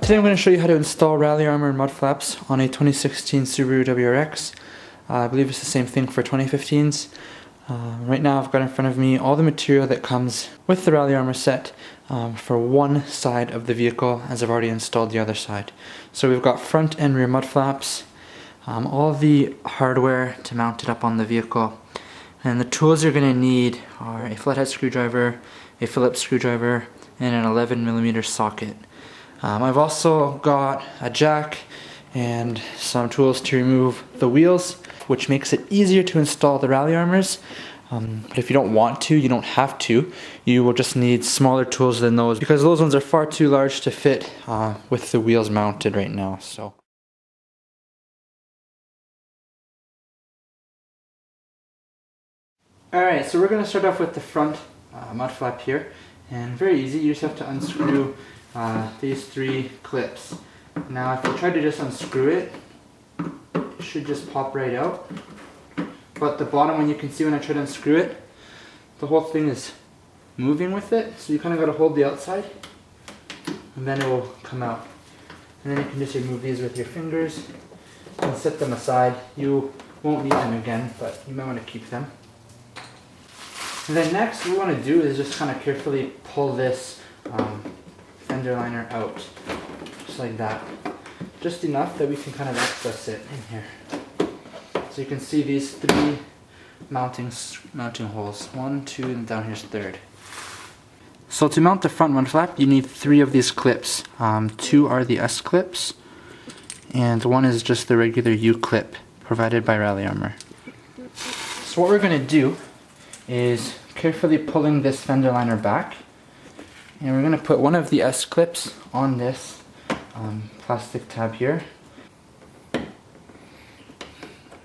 Today I'm going to show you how to install Rally Armor Mudflaps on a 2016 Subaru WRX. I believe it's the same thing for 2015s. Right now I've got in front of me all the material that comes with the Rally Armor set for one side of the vehicle, as I've already installed the other side. So we've got front and rear mudflaps, all the hardware to mount it up on the vehicle, and the tools you're going to need are a flathead screwdriver, a phillips screwdriver, and an 11mm socket. I've also got a jack and some tools to remove the wheels, which makes it easier to install the Rally Armors. But if you don't want to, you don't have to. You will just need smaller tools than those, because those ones are far too large to fit with the wheels mounted right now. So. Alright, so we're going to start off with the front mud flap here. And very easy, you just have to unscrew these three clips. Now if you try to just unscrew it, it should just pop right out. But the bottom one, you can see when I try to unscrew it, the whole thing is moving with it. So you kind of got to hold the outside and then it will come out. And then you can just remove these with your fingers and set them aside. You won't need them again, but you might want to keep them. And then next, what we want to do is just kind of carefully pull this fender liner out, just like that. Just enough that we can kind of access it in here. So you can see these three mounting holes. 1, 2, and down here's third. So to mount the front mud flap, you need 3 of these clips. 2 are the S clips, and 1 is just the regular U clip provided by Rally Armor. So what we're going to do is carefully pulling this fender liner back, and we're going to put one of the S clips on this plastic tab here.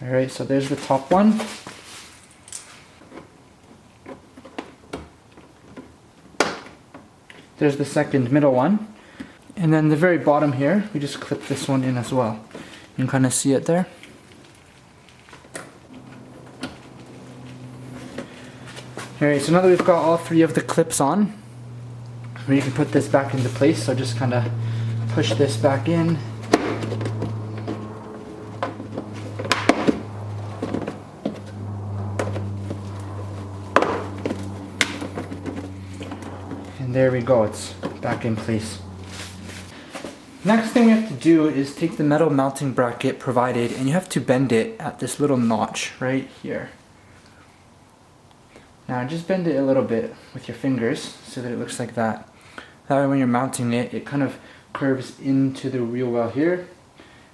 Alright, so there's the top one. There's the second middle one. And then the very bottom here, we just clip this one in as well. You can kind of see it there. Alright, so now that we've got all 3 of the clips on, we can put this back into place. So just kind of push this back in. And there we go, it's back in place. Next thing we have to do is take the metal mounting bracket provided, and you have to bend it at this little notch right here. Now just bend it a little bit with your fingers so that it looks like that. That way when you're mounting it, it kind of curves into the wheel well here.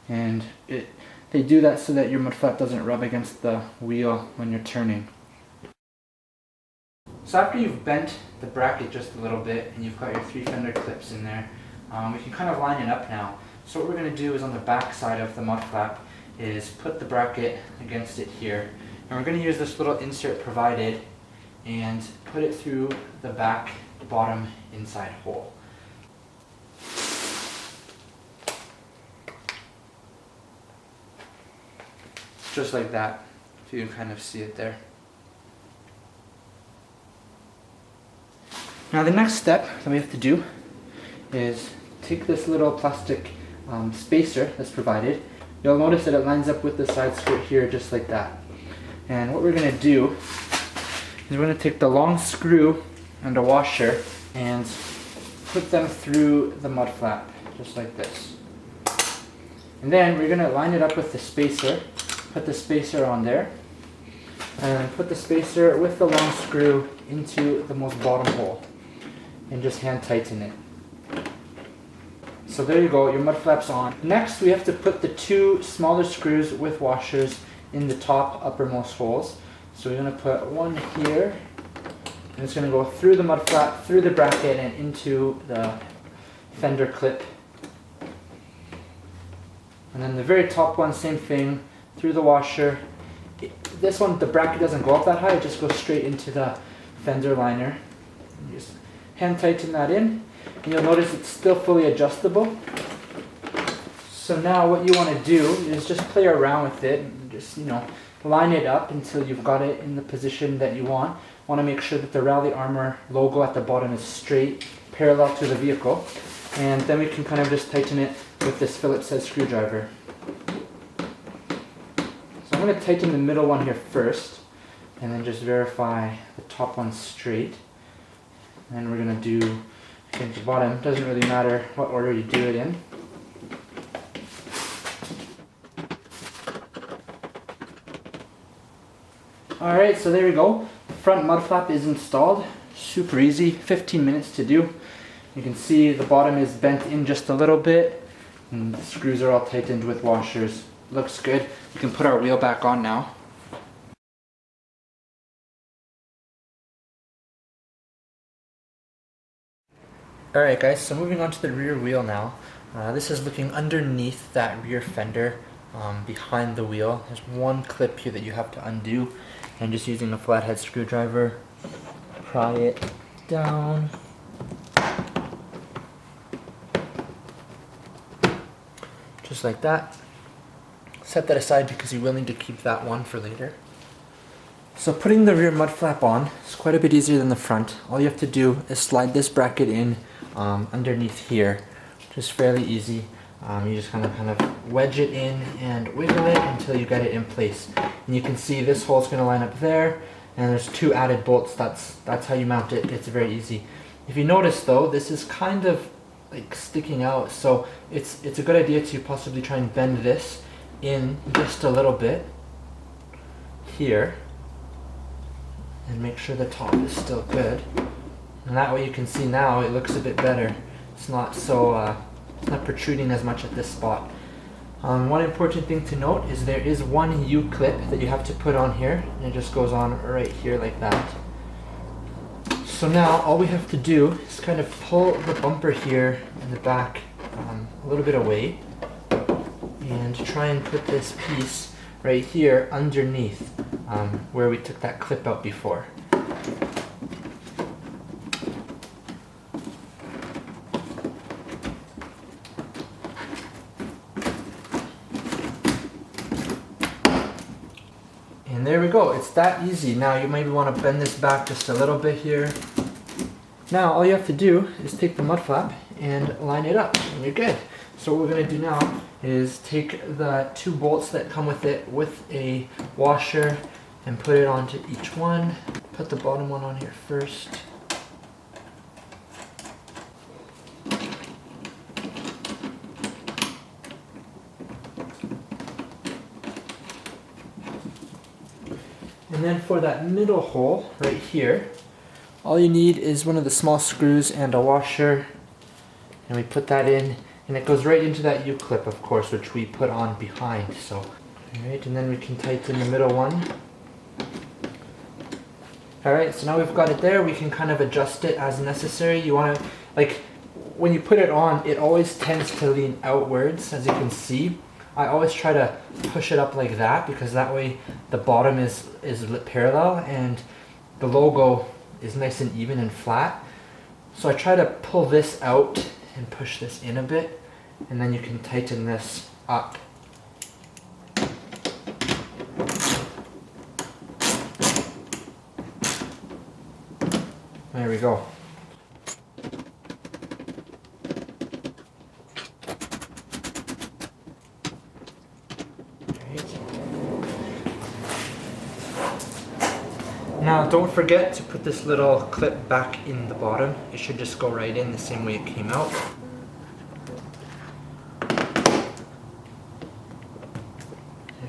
And they do that so that your mud flap doesn't rub against the wheel when you're turning. So after you've bent the bracket just a little bit and you've got your 3 fender clips in there, we can kind of line it up now. So what we're going to do is on the back side of the mud flap is put the bracket against it here. And we're going to use this little insert provided and put it through the back bottom inside hole. Just like that, if you can kind of see it there. Now the next step that we have to do is take this little plastic spacer that's provided. You'll notice that it lines up with the side skirt here just like that. And what we're going to do is we're going to take the long screw and a washer and put them through the mud flap just like this. And then we're going to line it up with the spacer, put the spacer on there, and put the spacer with the long screw into the most bottom hole and just hand tighten it. So there you go, your mud flap's on. Next we have to put the 2 smaller screws with washers in the top uppermost holes. So we're going to put one here, and it's going to go through the mud flap, through the bracket, and into the fender clip. And then the very top one, same thing, through the washer. This one, the bracket doesn't go up that high, it just goes straight into the fender liner. And just hand tighten that in, and you'll notice it's still fully adjustable. So now what you want to do is just play around with it, and just, line it up until you've got it in the position that you want to make sure that the Rally Armor logo at the bottom is straight, parallel to the vehicle. and then we can kind of just tighten it with this Phillips head screwdriver. So I'm going to tighten the middle one here first, and then just verify the top one straight. And we're going to do, I think the bottom, doesn't really matter what order you do it in. Alright, so there we go. The front mud flap is installed. Super easy, 15 minutes to do. You can see the bottom is bent in just a little bit, and the screws are all tightened with washers. Looks good. We can put our wheel back on now. Alright guys, so moving on to the rear wheel now. This is looking underneath that rear fender, behind the wheel. There's one clip here that you have to undo, and just using a flathead screwdriver, pry it down. Just like that. Set that aside because you will need to keep that one for later. So putting the rear mud flap on is quite a bit easier than the front. All you have to do is slide this bracket in underneath here. Just fairly easy. You just kind of wedge it in and wiggle it until you get it in place. And you can see this hole's going to line up there, and there's two added bolts. That's how you mount it. It's very easy. If you notice though, this is kind of like sticking out, so it's a good idea to possibly try and bend this in just a little bit here, and make sure the top is still good. And that way you can see now it looks a bit better. It's not so it's not protruding as much at this spot. One important thing to note is there is one U-clip that you have to put on here, and it just goes on right here like that. So now all we have to do is kind of pull the bumper here in the back a little bit away, and try and put this piece right here underneath where we took that clip out before. And there we go, it's that easy. Now you maybe want to bend this back just a little bit here. Now all you have to do is take the mud flap and line it up, and you're good. So what we're going to do now is take the two bolts that come with it with a washer and put it onto each one. Put the bottom one on here first. And then for that middle hole right here, all you need is one of the small screws and a washer, and we put that in, and it goes right into that U-clip, of course, which we put on behind. So, alright, and then we can tighten the middle one. Alright, so now we've got it there. We can kind of adjust it as necessary. You want to, like, when you put it on, it always tends to lean outwards, as you can see. I always try to push it up like that, because that way the bottom is parallel and the logo is nice and even and flat. So I try to pull this out and push this in a bit, and then you can tighten this up. There we go. Now don't forget to put this little clip back in the bottom. It should just go right in the same way it came out.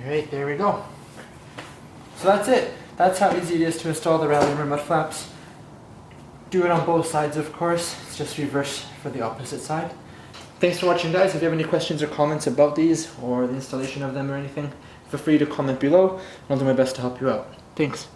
Alright, there we go. So that's it. That's how easy it is to install the Rally Armor Mudflaps. Do it on both sides, of course. It's just reverse for the opposite side. Thanks for watching, guys. If you have any questions or comments about these or the installation of them or anything, feel free to comment below, and I'll do my best to help you out. Thanks.